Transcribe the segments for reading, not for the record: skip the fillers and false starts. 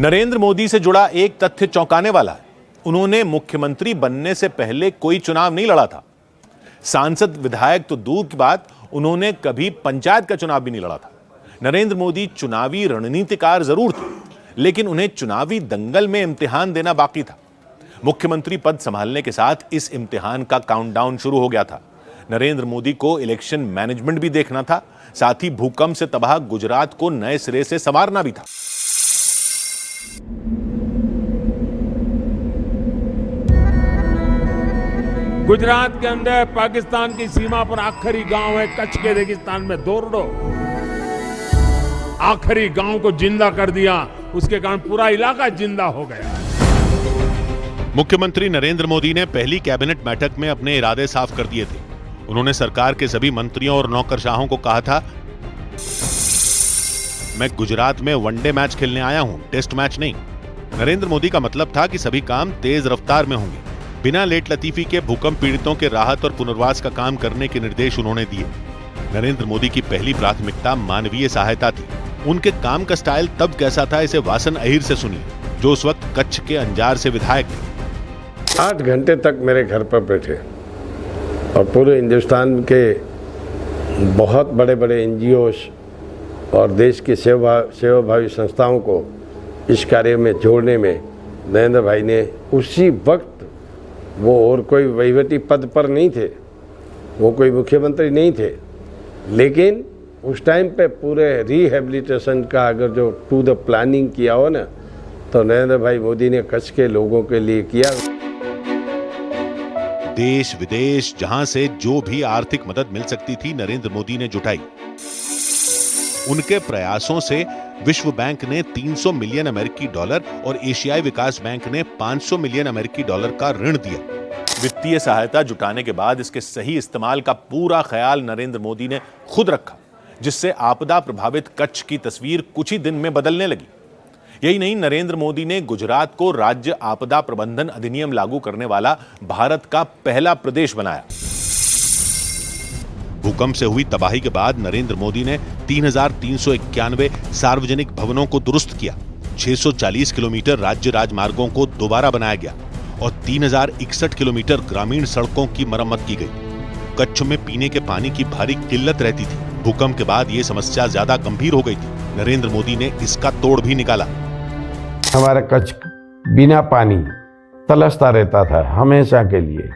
नरेंद्र मोदी से जुड़ा एक तथ्य चौंकाने वाला है। उन्होंने मुख्यमंत्री बनने से पहले कोई चुनाव नहीं लड़ा था। सांसद विधायक तो दूर की बात, उन्होंने कभी पंचायत का चुनाव भी नहीं लड़ा था। नरेंद्र मोदी चुनावी रणनीतिकार जरूर थे, लेकिन उन्हें चुनावी दंगल में इम्तिहान देना बाकी था। मुख्यमंत्री पद संभालने के साथ इस इम्तिहान का काउंटडाउन शुरू हो गया था। नरेंद्र मोदी को इलेक्शन मैनेजमेंट भी देखना था, साथ ही भूकंप से तबाह गुजरात को नए सिरे से संवारना भी था। गुजरात के अंदर पाकिस्तान की सीमा पर आखिरी गांव है कच्छ के रेगिस्तान में दोरडो। आखिरी गांव को जिंदा कर दिया, उसके कारण पूरा इलाका जिंदा हो गया। मुख्यमंत्री नरेंद्र मोदी ने पहली कैबिनेट बैठक में अपने इरादे साफ कर दिए थे। उन्होंने सरकार के सभी मंत्रियों और नौकरशाहों को कहा था, मैं गुजरात में वनडे मैच खेलने आया हूं, टेस्ट मैच नहीं। नरेंद्र मोदी का मतलब था कि सभी काम तेज रफ्तार में होंगे। बिना लेट लतीफी के भूकंप पीड़ितों के राहत और पुनर्वास का काम करने के निर्देश उन्होंने दिए। नरेंद्र मोदी की पहली प्राथमिकता मानवीय सहायता थी। उनके काम का स्टाइल तब कैसा था, इसे वासन अहिर से सुनिए, जो उस वक्त कच्छ के अंजार से विधायक थे। 8 घंटे तक मेरे घर पर बैठे और पूरे हिंदुस्तान के बहुत बड़े बड़े NGOs और देश की सेवाभावी संस्थाओं को इस कार्य में जोड़ने में नरेंद्र भाई ने उसी वक्त, वो और कोई वहीवटी पद पर नहीं थे, वो कोई मुख्यमंत्री नहीं थे, लेकिन उस टाइम पे पूरे रिहेबिलिटेशन का अगर जो टू द प्लानिंग किया हो ना, तो नरेंद्र भाई मोदी ने कच्छ के लोगों के लिए किया। देश विदेश जहां से जो भी आर्थिक मदद मिल सकती थी, नरेंद्र मोदी ने जुटाई। उनके प्रयासों से विश्व बैंक ने 300 मिलियन अमेरिकी डॉलर और एशियाई विकास बैंक ने 500 मिलियन अमेरिकी डॉलर का ऋण दिया। वित्तीय सहायता जुटाने के बाद इसके सही इस्तेमाल का पूरा ख्याल नरेंद्र मोदी ने खुद रखा, जिससे आपदा प्रभावित कच्छ की तस्वीर कुछ ही दिन में बदलने लगी। यही नहीं, नरेंद्र मोदी ने गुजरात को राज्य आपदा प्रबंधन अधिनियम लागू करने वाला भारत का पहला प्रदेश बनाया। भूकंप से हुई तबाही के बाद नरेंद्र मोदी ने 3,391 सार्वजनिक भवनों को दुरुस्त किया। 640 किलोमीटर राज्य राजमार्गों को दोबारा बनाया गया और 3,061 किलोमीटर ग्रामीण सड़कों की मरम्मत की गई। कच्छ में पीने के पानी की भारी किल्लत रहती थी। भूकंप के बाद ये समस्या ज्यादा गंभीर हो गई थी। नरेंद्र मोदी ने इसका तोड़ भी निकाला। हमारा कच्छ बिना पानी तलसता रहता था हमेशा के लिए।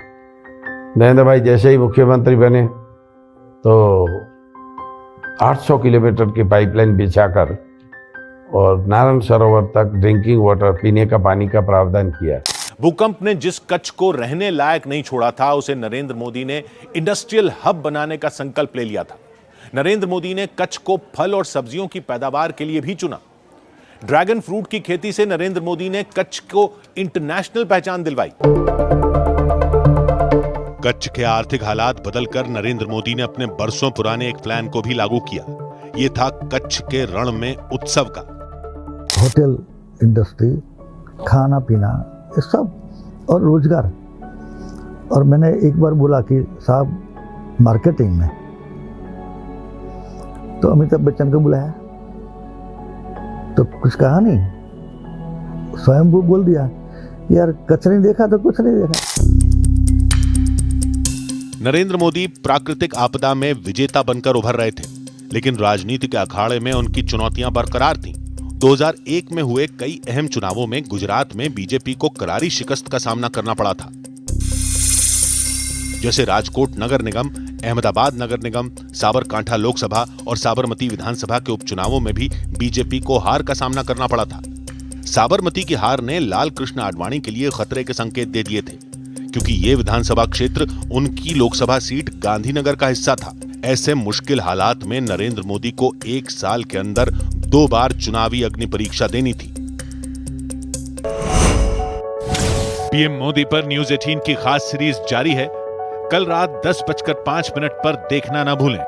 नरेंद्र भाई जैसे ही मुख्यमंत्री बने तो 800 किलोमीटर की पाइपलाइन बिछाकर और नारायण सरोवर तक ड्रिंकिंग वाटर, पीने का पानी का प्रावधान किया। भूकंप ने जिस कच्छ को रहने लायक नहीं छोड़ा था, उसे नरेंद्र मोदी ने इंडस्ट्रियल हब बनाने का संकल्प ले लिया था। नरेंद्र मोदी ने कच्छ को फल और सब्जियों की पैदावार के लिए भी चुना। ड्रैगन फ्रूट की खेती से नरेंद्र मोदी ने कच्छ को इंटरनेशनल पहचान दिलवाई। कच्छ के आर्थिक हालात बदलकर नरेंद्र मोदी ने अपने बरसों पुराने एक प्लान को भी लागू किया। यह था कच्छ के रण में उत्सव का। होटल इंडस्ट्री, खाना पीना, ये सब और रोजगार। और मैंने एक बार बोला कि साहब मार्केटिंग में, तो अमिताभ बच्चन को बुलाया तो कुछ कहा नहीं, स्वयं वो बोल दिया, यार कच्छ नहीं देखा तो कुछ नहीं देखा। नरेंद्र मोदी प्राकृतिक आपदा में विजेता बनकर उभर रहे थे, लेकिन राजनीति के अखाड़े में उनकी चुनौतियां बरकरार थीं। 2001 में हुए कई अहम चुनावों में गुजरात में बीजेपी को करारी शिकस्त का सामना करना पड़ा था। जैसे राजकोट नगर निगम, अहमदाबाद नगर निगम, साबरकांठा लोकसभा और साबरमती विधानसभा के उपचुनावों में भी बीजेपी को हार का सामना करना पड़ा था। साबरमती की हार ने लाल कृष्ण आडवाणी के लिए खतरे के संकेत दे दिए थे, क्योंकि ये विधानसभा क्षेत्र उनकी लोकसभा सीट गांधीनगर का हिस्सा था। ऐसे मुश्किल हालात में नरेंद्र मोदी को 1 साल के अंदर 2 बार चुनावी अग्नि परीक्षा देनी थी। पीएम मोदी पर न्यूज 18 की खास सीरीज जारी है। कल रात 10:05 पर देखना ना भूलें।